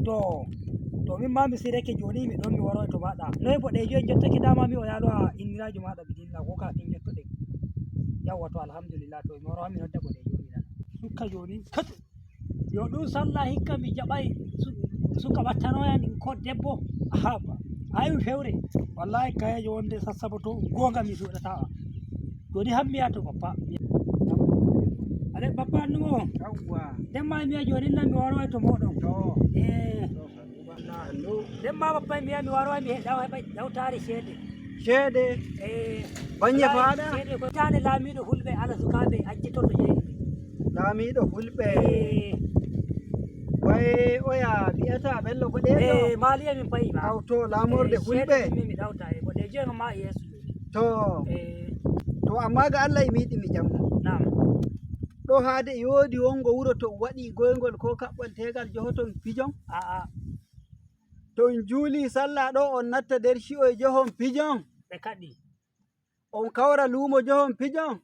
to min ma mi sirake joni mi ɗon mi waro to maɗa noy boɗejo en jottake dama mi o yalo a innirajo maɗa ɓe dilla ko ka ɗin jettuɗe yawwa to alhamdulillah to mi waro mi nodda boɗejo mi nana sukka joni yo ɗum sallah hikka mi jaɓay suka ɓattanoya ɗin ko debbo haba ayi fewre wallahi kayejo wonde sassabato gonga mi suɗata joni hammiya to papa ale papa annumo yawwa demma miya joni nan mi waro to moɗon demma papa miya mi waro mi heɗa heɓa ɗawtare ceede banye faɗa ceede ko tane laamiɗo fulɓe ala sukaɓe accitoto jeyɗi laamiɗo fulɓe way oya fiyata bello boɗejo maliya min payi ba to lamorde fulɓe mi ɗawta e boɗejo ma yeeso to amma ga Allah imiɗi mi jammo nam ɗo haade yoodi wongo wuro to waɗi goygol ko kaɓɓol tegal johoton pijon to en juuli sallah ɗo on natta nder ci'o e johon pijon ɓe kaɗi on kawra luumo johon pijon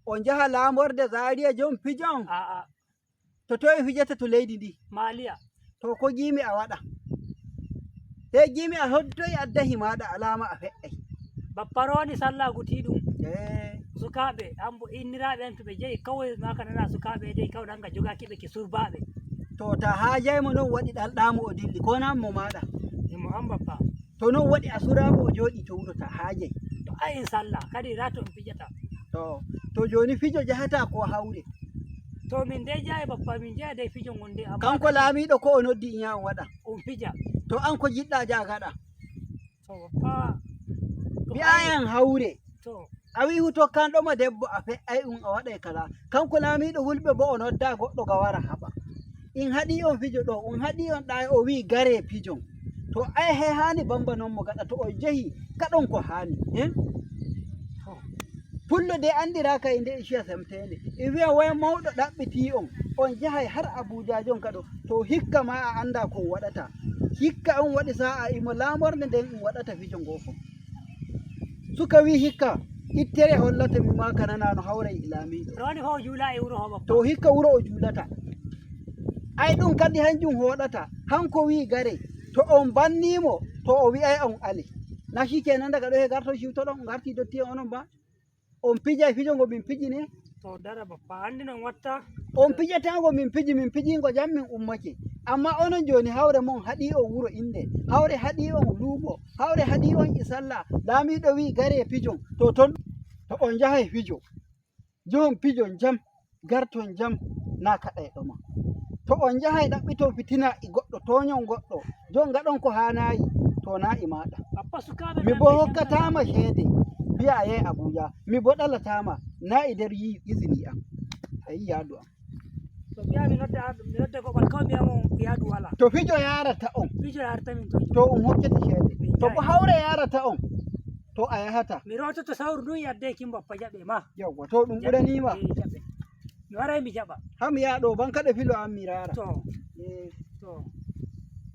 on jaha lamorde Zaria johon pijon to toye fijata to leydi ndi maliya to ko gimi a waɗa te gimi a hoddoy addahi maɗa alama a fe'ay bapparoni sallah guti ɗum sukaɓe ambo inniraɓe en to ɓe jeeyi kawai maka nana sukaɓe dey kawai ɗanga jogakiɓe ke surbaɓe to ta hajaymo non waɗi ɗalɗamo o dilli ko nammo maɗa imo an bappa to non waɗi a suramo o jooɗi to wuro ta hajay to ayin sallah kadi ra to on fijata to joni fijo jahata ko hawre to min de jaye bappa min jeeya dey fijo gonde kanko laamiɗo ko o noddi inya on waɗa on fija to an ko jiɗɗa jagaɗa to bappa mbi'ayan hawre a wi hu tokkanɗoma debbo a fe'ay a waɗay kala kanko laamiɗo hulɓe bo o nodda goɗɗo ga wara haɓa in haɗi on fijo ɗo on haɗi on ɗa o wi gare pijon to ay he hani bamba non mo gaɗa to o jehi gaɗon ko hani pullo de andiraka e nde ciya semtende e wiya way mawɗo ɗaɓɓiti on jahay har Abuja jon kaɗo to hikka ma a anda ko waɗata hikka on waɗi sa'a imo lamorde nden ɗum waɗata fijo ngo fof suka wi hikka ittere hollata mi ma kanana no hawray laamiɗo roni ho juula e wuro ho to hikka wuro o juulata ay ɗum kadi hanjum hoɗata hanko wi gare to on bannimo to o wi'ay on ali na shikenan daga ɗo he garto ciwtoɗon garti dotti onon ba on pija e fijo ngo min pijine to dara bappa andi non watta on pijatango min pijingo jam min ummake amma onon joni hawre mon haɗi on wuro inde hawre haɗi on luumo hawre haɗi on e sallah laamiɗo wi gare pijon to ton to on jahay fijo jon pijon jam garton jam na kaɗay ɗoma to on jahay ɗaɓɓiton fitina e goɗɗo toñon goɗɗo jon gaɗon ko hanayi to na e maɗa mi bo hokkatama ceede biya a yahi Abuja mi bo ɗalatama na e nder izini am ayi yaadu am to biya mi nodde goɓal kawai mbiyamo yaadu wala to fijo yarata on fijo yarata min to on hokkete ceede to bo hawre yarata on to a yahata mi rototo sawru ɗum yadde kin bappa jaɓe ma yawwa to ɗum ɓuranima mi waray mi jaɓa ham yaɗo ban kaɗa filo am mi rara to